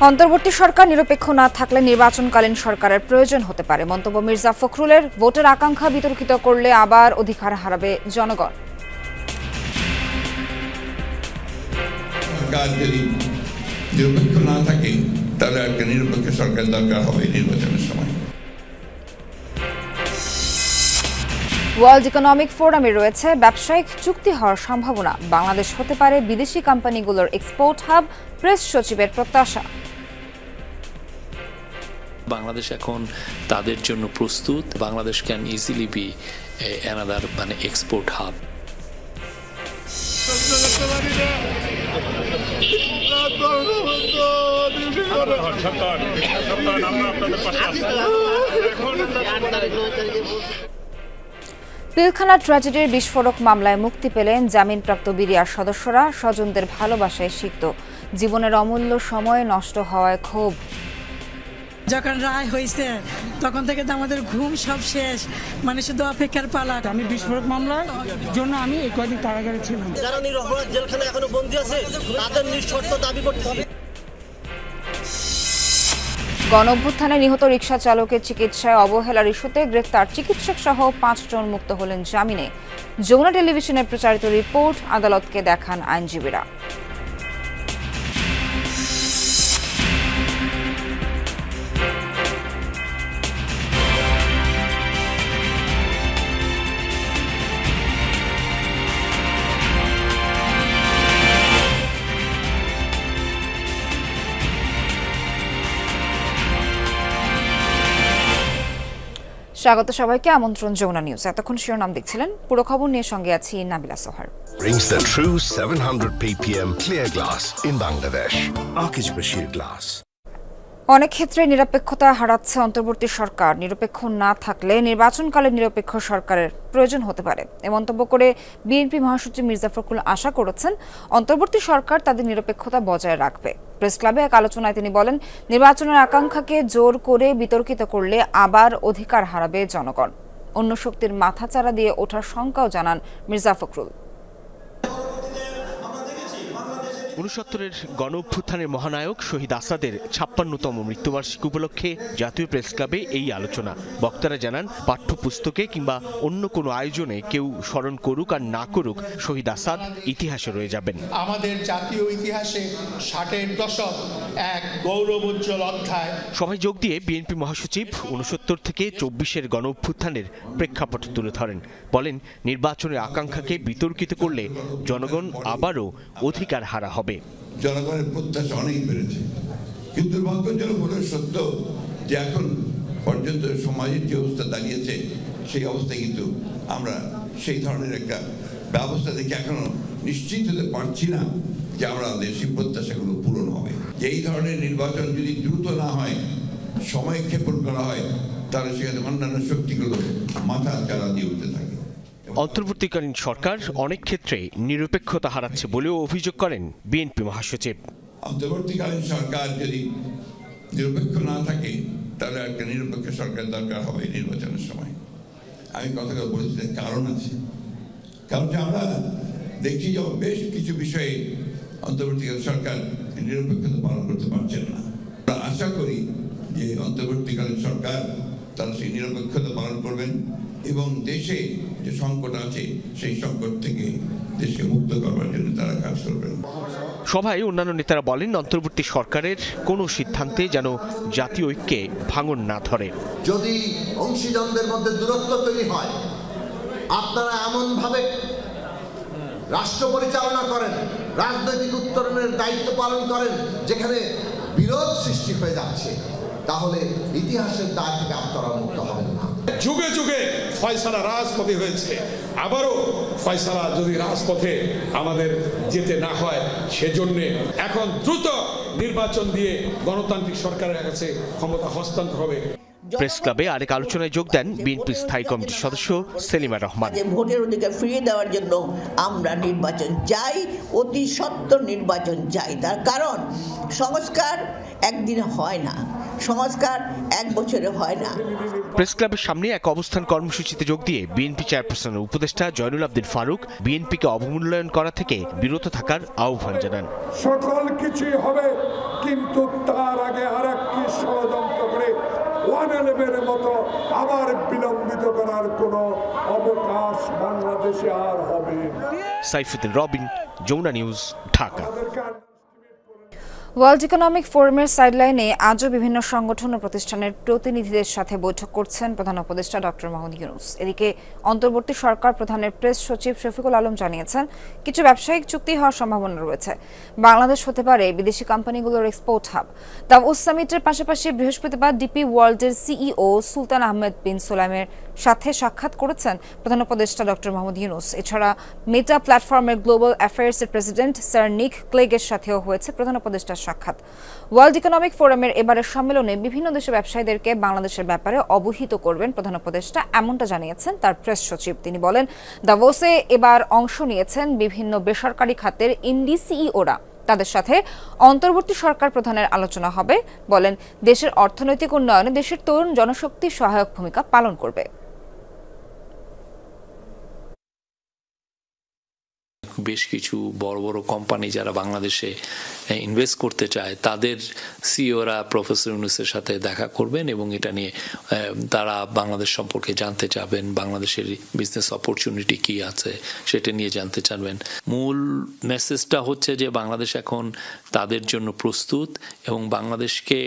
অন্তর্বর্তী সরকার নিরপেক্ষ না থাকলে নির্বাচনকালীন সরকারের প্রয়োজন হতে পারে। মন্তব্য মির্জা ফখরুলের। ভোটের আকাঙ্ক্ষা বিতর্কিত করলে আবার অধিকার হারাবে জনগণ। সরকার যদি নিরপেক্ষ না থাকে তাহলে একটা নিরপেক্ষ সরকার দরকার হবে নির্বাচনের সময়। ওয়ার্ল্ড ইকোনমিক ফোরামে রয়েছে ব্যবসায়িক চুক্তি হওয়ার সম্ভাবনা। বাংলাদেশ হতে পারে বিদেশি কোম্পানিগুলোর এক্সপোর্ট হাব, প্রেস সচিবের প্রত্যাশা। বাংলাদেশ এখন তাদের জন্য প্রস্তুত। Bangladesh can easily be another export hub. Pilkhana ট্র্যাজেডির বিস্ফোরক মামলায় মুক্তি পেলেন জামিনপ্রাপ্ত বিডিআর সদস্যরা। স্বজনদের ভালোবাসায় সিক্ত। জীবনের অমূল্য সময় নষ্ট হওয়ায় ক্ষোভ। যখন রায় হয়েছে তখন থেকে তো আমাদের ঘুম সব শেষ, শুধু অপেক্ষার পালা। আমি বিস্ফোরক মামলার জন্য আমি এই কয়েকদিন কারাগারে ছিলাম। যারা নিরপরাধ জেলখানায় এখনো বন্দী আছে তাদের নিঃশর্ত দাবি করতেছি। গণঅভ্যুত্থানে নিহত রিকশা চালকের চিকিৎসায় অবহেলার ইস্যুতে গ্রেফতার চিকিৎসক সহ 5 জন মুক্ত হলেন জামিনে। যমুনা টেলিভিশনে প্রচারিত রিপোর্ট আদালতকে দেখান আইনজীবীরা। স্বাগত সবাইকে, আমন্ত্রণ যমুনা নিউজ। এতক্ষণ শিরোনাম দেখছিলেন, পুরো খবর নিয়ে সঙ্গে আছি Nabila সোহার। Brings the true 700 ppm clear glass in Bangladesh. Akish Bashir Glass. অনেক ক্ষেত্রে নিরপেক্ষতা হারাচ্ছে অন্তর্বর্তী সরকার। নিরপেক্ষ না থাকলে নির্বাচনকালে নিরপেক্ষ সরকারের প্রয়োজন হতে পারে। এ মন্তব্য করে বিএনপি মহাসচিব মির্জা ফখরুল আশা করেছেন অন্তর্বর্তী সরকার তাদের নিরপেক্ষতা বজায় রাখবে। প্রেস ক্লাবে এক আলোচনায় তিনি বলেন, নির্বাচনের আকাঙ্ক্ষাকে জোর করে বিতর্কিত করলে আবার অধিকার হারাবে জনগণ। অন্য শক্তির মাথাচাড়া দিয়ে ওঠার শঙ্কাও জানান মির্জা ফখরুল। ৬৯-এর গণঅভ্যুত্থানের মহানায়ক শহীদ আসাদের ৫৬তম মৃত্যুবার্ষিকী উপলক্ষে জাতীয় প্রেস ক্লাবে এই আলোচনা। বক্তারা জানান, পাঠ্যপুস্তকে কিংবা অন্য কোনো আয়োজনে কেউ স্মরণ করুক আর না করুক, শহীদ আসাদ ইতিহাসে রয়ে যাবেন। আমাদের জাতীয় ইতিহাসে ৬০-এর দশক এক গৌরবোজ্জ্বল অধ্যায়। সভায় যোগ দিয়ে বিএনপি মহাসচিব ৬৯ থেকে ২৪-এর গণঅভ্যুত্থানের প্রেক্ষাপট তুলে ধরেন। বলেন, নির্বাচনের আকাঙ্ক্ষাকে বিতর্কিত করলে জনগণ আবারও অধিকার হারা হবে। জনগণের প্রত্যাশা অনেক বেড়েছে, কিন্তু দুর্ভাগ্যজনক হলেও সত্য যে এখন পর্যন্ত সমাজের যে অবস্থা দাঁড়িয়েছে সেই অবস্থায় কিন্তু আমরা সেই ধরনের একটা ব্যবস্থা দেখে এখনো নিশ্চিত হতে পারছি না যে আমরা দেশের প্রত্যাশাগুলো পূরণ হবে। এই ধরনের নির্বাচন যদি দ্রুত না হয়, সময় ক্ষেপণ করা হয়, তাহলে সেখানে অন্যান্য শক্তিগুলো মাথা চাড়া দিয়ে উঠতে থাকে। অন্তর্বর্তীকালীন সরকার অনেক ক্ষেত্রে নিরপেক্ষতা হারাচ্ছে বলেও অভিযোগ করেন বিএনপি মহাসচিব। অন্তর্বর্তীকালীন সরকার যদি নিরপেক্ষ না থাকে তাহলে একটা নিরপেক্ষ সরকার দরকার হবে নির্বাচনের সময়। আমি কথাটা বলেছি, কারণ আছে। কারণ যে আমরা দেখছি যে বেশ কিছু বিষয়ে অন্তর্বর্তীকালীন সরকার নিরপেক্ষতা পালন করতে পারছেন না। আমরা আশা করি যে অন্তর্বর্তীকালীন সরকার তারা সেই নিরপেক্ষতা পালন করবেন এবং দেশে যে সংকট আছে সেই সংকট থেকে দেশকে মুক্ত করবার জন্য তারা কাজ করবেন। সভায় অন্যান্য নেতারা বলেন, অন্তর্বর্তী সরকারের কোনো সিদ্ধান্তে যেন জাতীয় ঐক্যে ভাঙন না ধরে। যদি অংশীদারদের মধ্যে দূরত্ব তৈরি হয়, আপনারা এমনভাবে রাষ্ট্র পরিচালনা করেন, রাজনৈতিক উত্তরণের দায়িত্ব পালন করেন যেখানে বিরোধ সৃষ্টি হয়ে যাচ্ছে, তাহলে ইতিহাসের দায় থেকে আপনারা মুক্ত হবেন না। যুগে যুগে ফয়সালা রাজপথে হয়েছে, আবারও ফয়সালা যদি রাজপথে আমাদের যেতে না হয়, সেজন্য এখন দ্রুত নির্বাচন দিয়ে গণতান্ত্রিক সরকারের কাছে ক্ষমতা হস্তান্তর হবে। প্রেস ক্লাবে আরেক আলোচনায় যোগ দেন বিএনপির স্থায়ী কমিটির সদস্য সেলিমা রহমান। ভোটের অধিকার ফিরিয়ে দেওয়ার জন্য আমরা নির্বাচন চাই, অতি সত্বর নির্বাচন চাই। তার কারণ সংস্কার একদিনে হয় না, সংস্কার এক বছরে হয় না। প্রেস ক্লাবের সামনে এক অবস্থান কর্মসূচিতে যোগ দিয়ে বিএনপি চেয়ারপারসনের উপদেষ্টা জয়নুল আবদিন ফারুক বিএনপিকে অবমূল্যায়ন করা থেকে বিরত থাকার আহ্বান জানান। সকল কিছুই হবে, কিন্তু তার আগে আরেকটি ষড়যন্ত্র করে 111-এর মতো আবার বিলম্বিত করার কোনো অবকাশ বাংলাদেশে আর হবে না। Saifuddin Robin, Jamuna news, Dhaka. World economic ফোরামের সাইডলাইনে আজও বিভিন্ন সংগঠন ও প্রতিষ্ঠানের প্রতিনিধিদের সাথে বৈঠক করছেন প্রধান উপদেষ্টা ডক্টর মাহমুদ ইউনূস। এদিকে অন্তর্বর্তী সরকার প্রধানের প্রেস সচিব শফিকুল আলম জানিয়েছেন, কিছু ব্যবসায়িক চুক্তি হওয়ার সম্ভাবনা রয়েছে। বাংলাদেশ হতে পারে বিদেশি কোম্পানিগুলোর এক্সপোর্ট হাব। দাভোস সামিটের পাশাপাশি বৃহস্পতিবার ডিপি ওয়ার্ল্ডের সিইও সুলতান আহমেদ বিন সোলাইমের সাথে সাক্ষাৎ করেছেন প্রধান উপদেষ্টা ডক্টর মাহমুদ ইউনূস। এছাড়া মেটা প্ল্যাটফর্মের গ্লোবাল অ্যাফেয়ার্সের প্রেসিডেন্ট স্যার নিক ক্লেগের সাথেও হয়েছে প্রধান উপদেষ্টার সাক্ষাৎ। ওয়ার্ল্ড ইকোনমিক ফোরামের এবারের সম্মেলনে বিভিন্ন দেশের ব্যবসায়ীদেরকে বাংলাদেশের ব্যাপারে অবহিত করবেন প্রধান উপদেষ্টা, এমনটা জানিয়েছেন তার প্রেস সচিব। তিনি বলেন, দাভোসে এবার অংশ নিয়েছেন বিভিন্ন বেসরকারি খাতের এমডি সিইওরা। তাদের সাথে অন্তর্বর্তী সরকার প্রধানের আলোচনা হবে। বলেন, দেশের অর্থনৈতিক উন্নয়নে দেশের তরুণ জনশক্তি সহায়ক ভূমিকা পালন করবে। বেশ কিছু বড় বড় কোম্পানি যারা বাংলাদেশে ইনভেস্ট করতে চায় তাদের সিইওরা প্রফেসর ইউনূসের সাথে দেখা করবেন এবং এটা নিয়ে তারা বাংলাদেশ সম্পর্কে জানতে চাবেন, বাংলাদেশের বিজনেস অপরচুনিটি কি আছে সেটা নিয়ে জানতে চাবেন। মূল মেসেজটা হচ্ছে যে বাংলাদেশ এখন তাদের জন্য প্রস্তুত এবং বাংলাদেশকে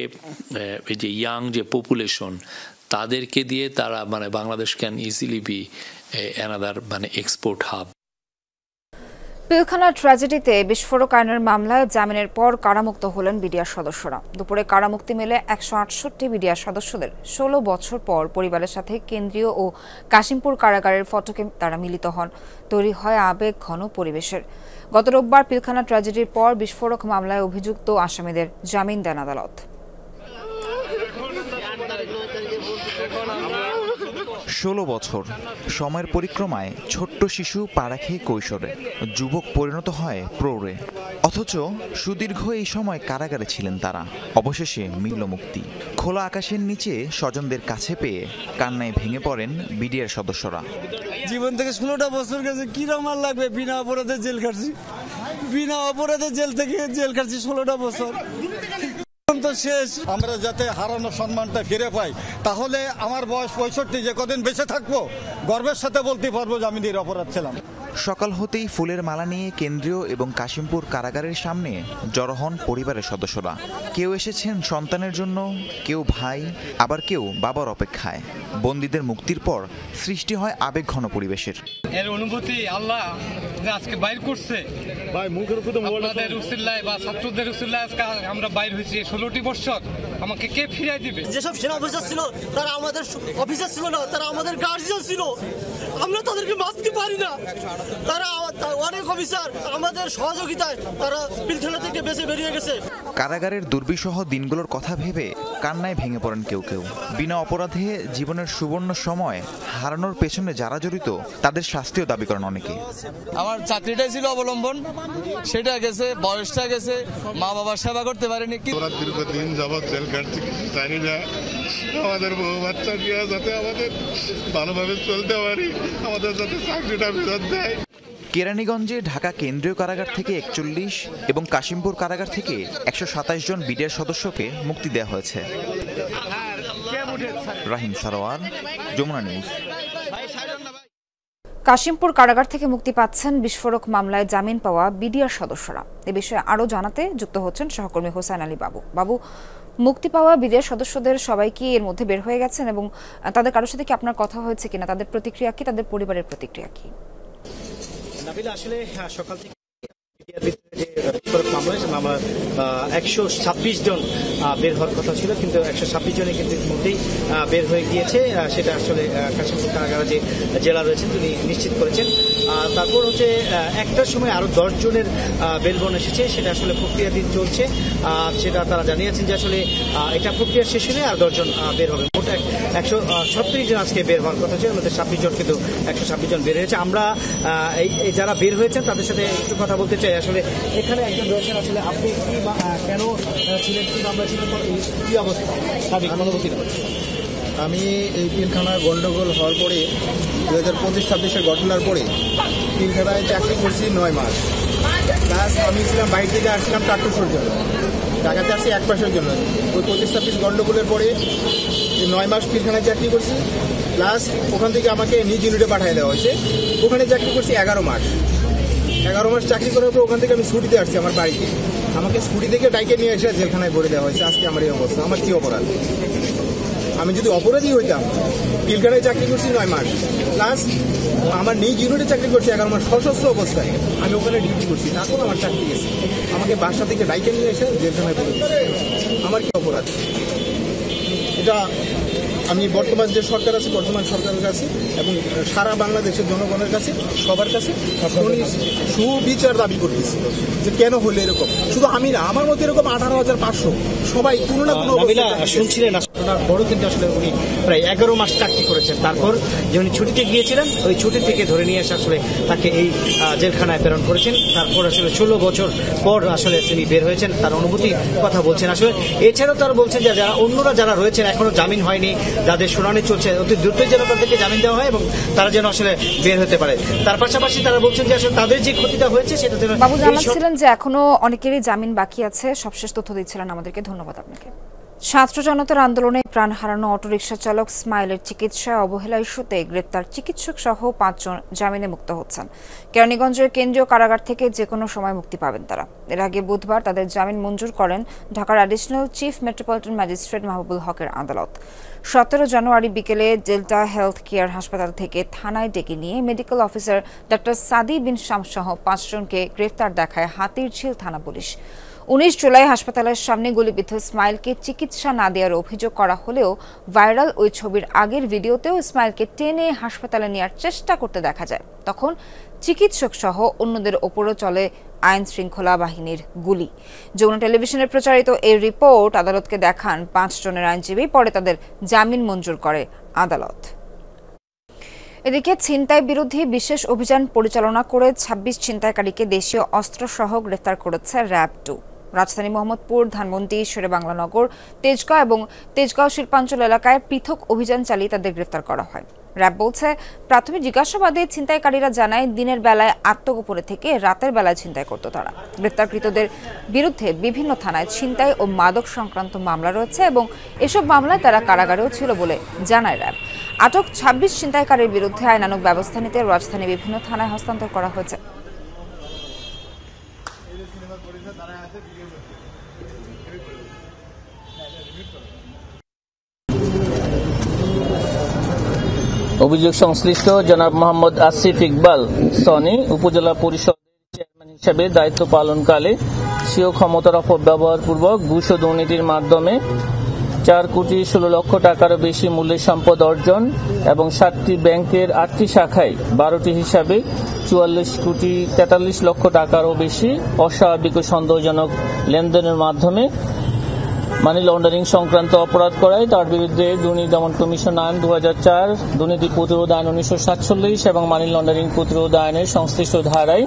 এই যে ইয়াং যে পপুলেশন তাদেরকে দিয়ে তারা Bangladesh can easily be another export hub. Pilkhana ট্র্যাজেডিতে বিস্ফোরক আইনের মামলায় জামিনের পর কারামুক্ত হলেন বিডিআর সদস্যরা। দুপুরে কারামুক্তি মেলে 168 বিডিআর সদস্যদের। 16 বছর পর পরিবারের সাথে কেন্দ্রীয় ও কাশিমপুর কারাগারের ফটকে তারা মিলিত হন। তৈরি হয় আবেগ ঘন পরিবেশের। গত রোববার পিলখানা ট্র্যাজেডির পর বিস্ফোরক মামলায় অভিযুক্ত আসামিদের জামিন দেন আদালত। 16 বছর সময়ের পরিক্রমায় ছোট্ট শিশু পা রাখে কৈশোরে, যুবক পরিণত হয় প্রৌঢ়ে। অথচ সুদীর্ঘ এই সময় কারাগারে ছিলেন তারা। অবশেষে মিলল মুক্তি। খোলা আকাশের নিচে স্বজনদের কাছে পেয়ে কান্নায় ভেঙে পড়েন বিডিআর সদস্যরা। জীবন থেকে 16টা বছর গেছে, কি রকম লাগবে? বিনা অপরাধে জেল কাটছি, বিনা অপরাধে জেল থেকে জেল কাটছি 16টা বছর। শেষ। আমরা যাতে হারানো সম্মানটা ফিরে পাই, তাহলে আমার বয়স 65, যে কদিন বেঁচে থাকবো গর্বের সাথে বলতে পারবো যে আমি নিরপরাধ ছিলাম। সকাল হতেই ফুলের মালা নিয়ে কেন্দ্রীয় এবং কাশিমপুর কারাগারের সামনে জড়ো হন পরিবারের সদস্যরা। কেউ এসেছেন সন্তানের জন্য, কেউ ভাই, আবার কেউ বাবার অপেক্ষায়। বন্দীদের মুক্তির পর সৃষ্টি হয় আবেগ ঘন পরিবেশের। এর অনুভূতি আল্লাহ আজকে বাইর করছে ভাই, মুখের উপর আমাদের উসিল্লায় বা ছাত্রদের উসিল্লায় আজকে আমরা বাইর হয়েছি। 16টি বছর আমাকে কে ফিরিয়ে দিবে? যেসব সেনা অফিসার ছিল তারা আমাদের অফিসার ছিল না, তারা আমাদের গার্জিয়ান ছিল। আমরা তাদেরকে মারতে পারি না। তারা অনেক অফিসার আমাদের সহযোগিতায় তারা পিলখানা থেকে বেঁচে বেরিয়ে গেছে। কারাগারের দুর্বিষহ দিনগুলোর কথা ভেবে কান্নায় ভেঙে পড়েন কেউ কেউ। বিনা অপরাধে জীবনের সুবর্ণ সময় হারানোর পেছনে যারা জড়িত তাদের শাস্তিও দাবি করেন অনেকে। আমার চাকরিটাই ছিল অবলম্বন, সেটা গেছে, বয়সটা গেছে, মা বাবার সেবা করতে পারেনি। দীর্ঘদিন যাবৎ জেল কাটছি, কিছু জানি না। আমাদের বউ বাচ্চা নিয়ে যাতে আমাদের ভালোভাবে চলতে পারি, আমাদের যাতে চাকরিটা ফেরত দেয়। কেরানীগঞ্জে ঢাকা কেন্দ্রীয় কারাগার থেকে 41 এবং কাশিমপুর কারাগার থেকে 127 জন বিডিআর সদস্যকে মুক্তি দেওয়া হয়েছে। রাহিম সারোয়ার, যমুনা নিউজ। কাশিমপুর কারাগার থেকে মুক্তি পাচ্ছেন বিস্ফোরক মামলায় জামিন পাওয়া বিডিআর সদস্যরা। এ বিষয়ে আরও জানাতে যুক্ত হচ্ছেন সহকর্মী হোসেন আলী বাবু। বাবু, মুক্তি পাওয়া বিডিআর সদস্যদের সবাই কি এর মধ্যে বের হয়ে গেছেন এবং তাদের কারোর সাথে কি আপনার কথা হয়েছে কিনা? তাদের প্রতিক্রিয়া কি, তাদের পরিবারের প্রতিক্রিয়া কি? আসলে সকাল থেকে 126 জন বের হওয়ার কথা ছিল, কিন্তু 126 জনে কিন্তু ইতিমধ্যেই বের হয়ে গিয়েছে। সেটা আসলে কাশিমপুর কারাগারে যে জেলা রয়েছেন তিনি নিশ্চিত করেছেন। তারপর হচ্ছে একটার সময় আরো 10 জনের বেলবন এসেছে, সেটা আসলে প্রক্রিয়াধীন চলছে। সেটা তারা জানিয়েছেন যে আসলে এটা প্রক্রিয়া শেষ হলে আর 10 জন বের হবে। মোট 136 জন আজকে বের হওয়ার কথা ছিল, মধ্যে 26 জন, কিন্তু 126 জন বের হয়েছে। আমরা এই যারা বের হয়েছেন তাদের সাথে একটু কথা বলতে চাই। আসলে এখানে একজন রয়েছেন, আসলে আপনি কি কেন ছিলেন, কি মামলা ছিল, কি অবস্থা, সাবিক অনুভূতি? আমি এই পিলখানার গন্ডগোল হওয়ার পরে 2025-26-এর ঘটনার পরে পিলখানায় চাকরি করছি 9 মাস। প্লাস আমি ছিলাম বাইরে থেকে আসছিলাম টাট্টুসোর জন্য, ঢাকাতে আসছি 1 মাসের জন্য। ওই 25-26 গন্ডগোলের পরে 9 মাস পিলখানায় চাকরি করছি। প্লাস ওখান থেকে আমাকে নিজ ইউনিটে পাঠিয়ে দেওয়া হয়েছে। ওখানে চাকরি করছি 11 মাস। 11 মাস চাকরি করার পর ওখান থেকে আমি ছুটিতে আসছি আমার বাড়িতে। আমাকে ছুটি থেকে ডাইকে নিয়ে এসে জেলখানায় ভরে দেওয়া হয়েছে। আজকে আমার এই অবস্থা। আমার কি অপরাধ? আমি যদি অপরাধী হইতাম, পিলখানায় চাকরি করছি 9 মাস, প্লাস আমার নিজ ইউনিটে চাকরি করছি 11 মাস সশস্ত্র অবস্থায়, আমি ওখানে ডিউটি করছি, তারপর আমার চাকরি গেছে। আমাকে বাসা থেকে ডাইকে নিয়ে এসে জেলখানায় ভরে দিয়েছে। আমার কি অপরাধ? এটা আমি বর্তমান যে সরকার আছে, বর্তমান সরকারের কাছে এবং সারা বাংলাদেশের জনগণের কাছে, সবার কাছে সুবিচার দাবি করতেছি যে কেন হলো এরকম। শুধু আমি না, আমার মধ্যে এরকম 18,500 সবাই কোনো না কোনো শুনছিলেন। ওনার বড় কিন্তু আসলে উনি প্রায় 11 মাস চাকরি করেছেন। তারপর যে উনি ছুটিতে গিয়েছিলেন, ওই ছুটি থেকে ধরে নিয়ে এসে আসলে তাকে এই জেলখানায় প্রেরণ করেছেন। তারপর আসলে 16 বছর পর আসলে তিনি বের হয়েছেন, তার অনুভূতি কথা বলছেন। আসলে এছাড়াও তারা বলছেন যে যারা অন্যরা যারা রয়েছেন এখনো জামিন হয়নি, যাদের শুনানি চলছে, অতি দ্রুতই যেন তাদেরকে জামিন দেওয়া হয় এবং তারা যেন আসলে বের হতে পারে। তার পাশাপাশি তারা বলছেন যে আসলে তাদের যে ক্ষতিটা হয়েছে সেটা যেন। বাবু জানাচ্ছিলেন যে এখনো অনেকেরই জামিন বাকি আছে। সবশেষ তথ্য দিচ্ছিলেন আমাদেরকে, ধন্যবাদ আপনাকে। ছাত্র জনতার আন্দোলনে প্রাণ হারানো অটোরিকশা চালক স্মাইলের চিকিৎসায় অবহেলা ইস্যুতে গ্রেপ্তার চিকিৎসক সহ 5 জন জামিনে মুক্ত হচ্ছেন। কেরানীগঞ্জের কেন্দ্রীয় কারাগার থেকে যে কোনো সময় মুক্তি পাবেন তারা। এর আগে বুধবার তাদের জামিন মঞ্জুর করেন ঢাকার additional chief metropolitan magistrate Mahbubul হকের আদালত। 17 জানুয়ারি বিকেলে ডেল্টা হেলথ কেয়ার হাসপাতাল থেকে থানায় ডেকে নিয়ে মেডিকেল অফিসার ডক্টর সাদি বিন শামস সহ 5 জনকে গ্রেফতার দেখায় হাতিরঝিল থানা পুলিশ। 19 জুলাই হাসপাতালের সামনে গুলিবিদ্ধ ইসমাইলকে চিকিৎসা না দেওয়ার অভিযোগ করা হলেও ভাইরাল ওই ছবির আগের ভিডিওতেও ইসমাইলকে টেনে হাসপাতালে নেওয়ার চেষ্টা করতে দেখা যায়। তখন চিকিৎসক সহ অন্যদের ওপরও চলে আইন শৃঙ্খলা বাহিনীর গুলি। যমুনা টেলিভিশনের প্রচারিত এই রিপোর্ট আদালতকে দেখান 5 জনের আইনজীবী, পরে তাদের জামিন মঞ্জুর করে আদালত। এদিকে ছিনতাই বিরোধী বিশেষ অভিযান পরিচালনা করে 26 ছিনতাইকারীকে দেশীয় অস্ত্রসহ গ্রেফতার করেছে র্যাব 2। রাজধানী মোহাম্মদপুর, ধানমন্ডি, শেরেবাংলানগর, তেজগাঁও এবং তেজগাঁও শিল্পাঞ্চল এলাকায় পৃথক অভিযান চালিয়ে তাদের গ্রেফতার করা হয়। র্যাব বলছে, প্রাথমিক জিজ্ঞাসাবাদে ছিনতাইকারীরা জানায় দিনের বেলায় আত্মগোপনে থেকে রাতের বেলায় ছিনতাই করত তারা। গ্রেফতারকৃতদের বিরুদ্ধে বিভিন্ন থানায় ছিনতাই ও মাদক সংক্রান্ত মামলা রয়েছে এবং এসব মামলায় তারা কারাগারেও ছিল বলে জানায় র্যাব। আটক 26 ছিনতাইকারীর বিরুদ্ধে আইনানুগ ব্যবস্থা নিতে রাজধানী বিভিন্ন থানায় হস্তান্তর করা হয়েছে। অভিযোগ সংশ্লিষ্ট জনাব মোহাম্মদ আসিফ ইকবাল সনি উপজেলা পরিষদের চেয়ারম্যান হিসেবে দায়িত্ব পালনকালে স্বীয় ক্ষমতার অপব্যবহার পূর্বক ঘুষ ও দুর্নীতির মাধ্যমে 4,16,00,000 টাকারও বেশি মূল্যের সম্পদ অর্জন এবং 7টি ব্যাংকের 8টি শাখায় 12টি হিসাবে 44,43,00,000 টাকারও বেশি অস্বাভাবিক ও সন্দেহজনক লেনদেনের মাধ্যমে মানি লন্ডারিং সংক্রান্ত অপরাধ করায় তার বিরুদ্ধে দুর্নীতি দমন কমিশন আইন 2004, দুর্নীতি প্রতিরোধ আইন 1947 এবং মানি লন্ডারিং প্রতিরোধ আইনের সংশ্লিষ্ট ধারায়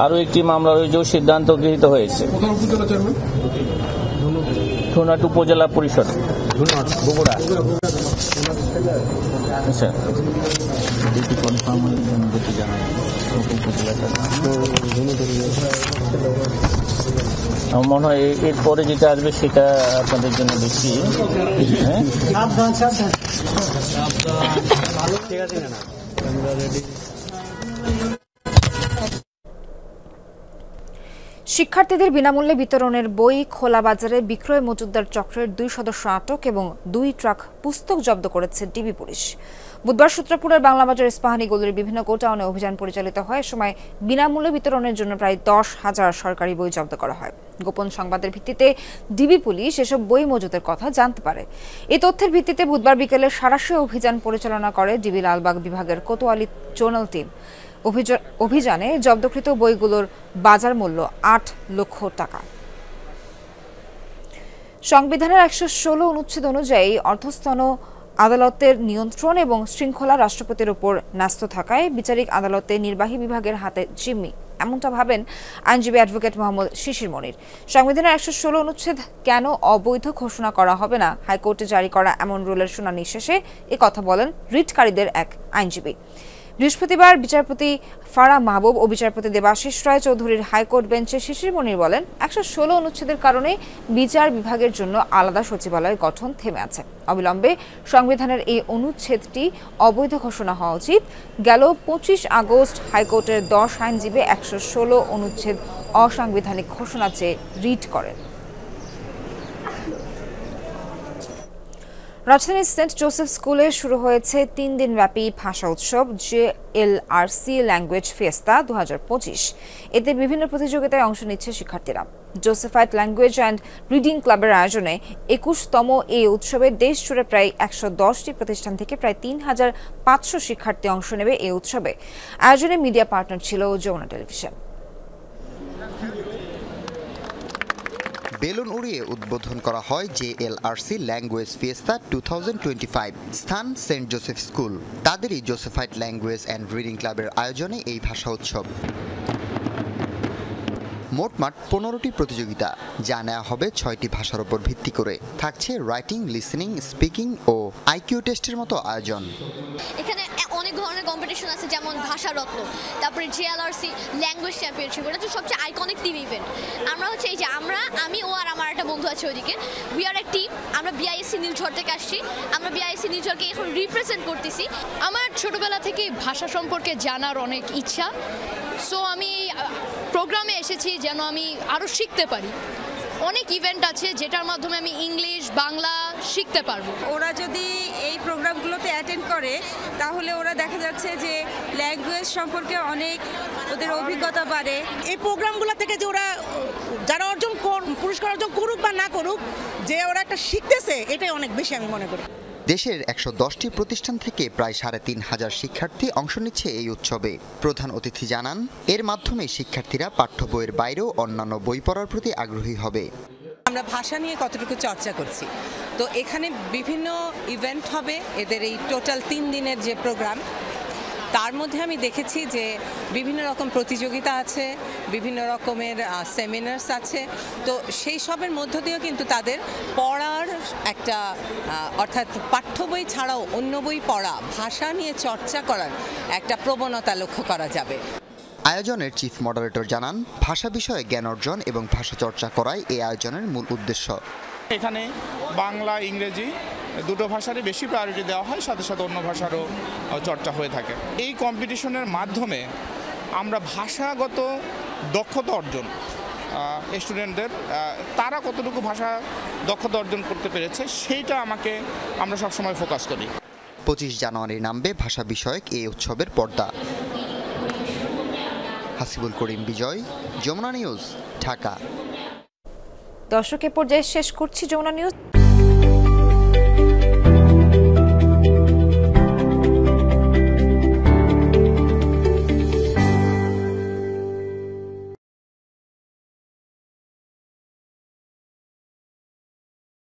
আরও একটি মামলা রুজুর সিদ্ধান্ত গৃহীত হয়েছে। ধুনট উপজেলা পরিষদ, বগুড়া। আচ্ছা, আমার মনে হয় এরপরে যেটা আসবে সেটা আপনাদের জন্য বেশি। শিক্ষার্থীদের বিনামূল্যে বিতরণের বই খোলা বাজারে বিক্রয় মজুতদার চক্রের 2 সদস্য আটক এবং 2 ট্রাক পুস্তক জব্দ করেছে ডিবি পুলিশ। বুধবার সূত্রপুরের বাংলাবাজার, ইস্পাহানি, গলির বিভিন্ন গোডাউনে অভিযান পরিচালিত হয়। এ সময় বিনামূল্যে বিতরণের জন্য প্রায় 10,000 সরকারি বই জব্দ করা হয়। গোপন সংবাদের ভিত্তিতে ডিবি পুলিশ এসব বই মজুতের কথা জানতে পারে। এই তথ্যের ভিত্তিতে বুধবার বিকেলে সারাশি অভিযান পরিচালনা করে ডিবি লালবাগ বিভাগের কোতোয়ালি জোনাল টিম। অভিযানে জব্দকৃত বইগুলোর বাজার মূল্য ৮ লক্ষ টাকা। সংবিধানের ১১৬ অনুচ্ছেদ অনুযায়ী অর্ধস্তন আদালতের নিয়ন্ত্রণ এবং শৃঙ্খলা রাষ্ট্রপতির উপর ন্যস্ত থাকায় বিচারিক আদালতে নির্বাহী বিভাগের হাতে জিম্মি, এমনটা ভাবেন আইনজীবী অ্যাডভোকেট মোহাম্মদ শিশির মনির। সংবিধানের ১১৬ অনুচ্ছেদ কেন অবৈধ ঘোষণা করা হবে না, হাইকোর্টে জারি করা এমন রুলের শুনানি শেষে কথা বলেন রিটকারীদের এক আইনজীবী। বৃহস্পতিবার বিচারপতি ফারা মাহবুব ও বিচারপতি দেবাশিস রায় চৌধুরীর হাইকোর্ট বেঞ্চে শিশির মনির বলেন, ১১৬ অনুচ্ছেদের কারণে বিচার বিভাগের জন্য আলাদা সচিবালয় গঠন থেমে আছে। অবিলম্বে সংবিধানের এই অনুচ্ছেদটি অবৈধ ঘোষণা হওয়া উচিত। গেল ২৫ আগস্ট হাইকোর্টের ১০ আইনজীবী ১১৬ অনুচ্ছেদ অসাংবিধানিক ঘোষণা চেয়ে রিট করেন। রাজধানীর সেন্ট জোসেফ স্কুলে শুরু হয়েছে ৩ দিনব্যাপী ভাষা উৎসব JLRC ল্যাঙ্গুয়েজ ফিয়েস্তা ২০২৫। এতে বিভিন্ন প্রতিযোগিতায় অংশ নিচ্ছে শিক্ষার্থীরা। জোসেফাইট ল্যাঙ্গুয়েজ অ্যান্ড রিডিং ক্লাবের আয়োজনে ২১তম এই উৎসবে দেশ জুড়ে প্রায় ১১০টি প্রতিষ্ঠান থেকে প্রায় ৩৫০০ শিক্ষার্থী অংশ নেবে এই উৎসবে। আয়োজনে মিডিয়া পার্টনার ছিল যমুনা টেলিভিশন। বেলুন উড়িয়ে উদ্বোধন করা হয় JLRC ল্যাঙ্গুয়েজ ফিয়েস্তা 2025। স্থান সেন্ট জোসেফ স্কুল। তাদেরই জোসেফাইট ল্যাঙ্গুয়েজ অ্যান্ড রিডিং ক্লাবের আয়োজনে এই ভাষা উৎসব। মোটমাট 15টি প্রতিযোগিতা, যা নেওয়া হবে 6টি ভাষার উপর ভিত্তি করে। থাকছে রাইটিং, লিসেনিং, স্পিকিং ও IQ টেস্টের মতো আয়োজন। এখানে অনেক ধরনের কম্পিটিশন আছে, যেমন ভাষা রত্ন, তারপরে JLRC ল্যাঙ্গুয়েজ চ্যাম্পিয়নশিপ, এটা তো সবচেয়ে আইকনিক টিম ইভেন্ট। আমরা হচ্ছে এই যে আমি ও আর আমার একটা বন্ধু আছে ওইদিকে, উই আর এ টিম। আমরা BISC নীলঝড় থেকে আসছি, আমরা BISC নীলঝড়কে এখন রিপ্রেজেন্ট করতেছি। আমার ছোটবেলা থেকে ভাষা সম্পর্কে জানার অনেক ইচ্ছা, সো আমি প্রোগ্রামে এসেছি যেন আমি আরও শিখতে পারি। অনেক ইভেন্ট আছে যেটার মাধ্যমে আমি ইংলিশ, বাংলা শিখতে পারবো। ওরা যদি এই প্রোগ্রামগুলোতে অ্যাটেন্ড করে তাহলে ওরা দেখা যাচ্ছে যে ল্যাঙ্গুয়েজ সম্পর্কে অনেক ওদের অভিজ্ঞতা বাড়ে। এই প্রোগ্রামগুলো থেকে যে ওরা যারা পুরস্কার অর্জন করুক বা না করুক, যে ওরা একটা শিখতেছে, এটাই অনেক বেশি আমি মনে করি। দেশের ১১০টি প্রতিষ্ঠান থেকে প্রায় ৩৫০০ শিক্ষার্থী অংশ নিচ্ছে এই উৎসবে। প্রধান অতিথি জানান, এর মাধ্যমে শিক্ষার্থীরা পাঠ্য বইয়ের বাইরেও অন্যান্য বই পড়ার প্রতি আগ্রহী হবে। আমরা ভাষা নিয়ে কতটুকু চর্চা করছি, তো এখানে বিভিন্ন ইভেন্ট হবে। এদের এই টোটাল 3 দিনের যে প্রোগ্রাম, তার মধ্যে আমি দেখেছি যে বিভিন্ন রকম প্রতিযোগিতা আছে, বিভিন্ন রকমের সেমিনার্স আছে। তো সেই সবের মধ্য দিয়েও কিন্তু তাদের পড়ার একটা, অর্থাৎ পাঠ্য বই ছাড়াও অন্য বই পড়া, ভাষা নিয়ে চর্চা করার একটা প্রবণতা লক্ষ্য করা যাবে। আয়োজনের চিফ মডারেটর জানান, ভাষা বিষয়ে জ্ঞান অর্জন এবং ভাষা চর্চা করাই এই আয়োজনের মূল উদ্দেশ্য। এখানে বাংলা, ইংরেজি দুটো ভাষারই বেশি প্রায়োরিটি দেওয়া হয়, সাথে সাথে অন্য ভাষারও চর্চা হয়ে থাকে। এই কম্পিটিশনের মাধ্যমে আমরা ভাষাগত দক্ষতা অর্জন, স্টুডেন্টদের তারা কতটুকু ভাষা দক্ষতা অর্জন করতে পেরেছে সেইটা আমরা সবসময় ফোকাস করি। 25 জানুয়ারি নামবে ভাষা বিষয়ক এই উৎসবের পর্দা। হাসিবুল করিম বিজয়, যমুনা নিউজ, ঢাকা। দর্শক, এ পর্যায়ে শেষ করছি যমুনা নিউজ।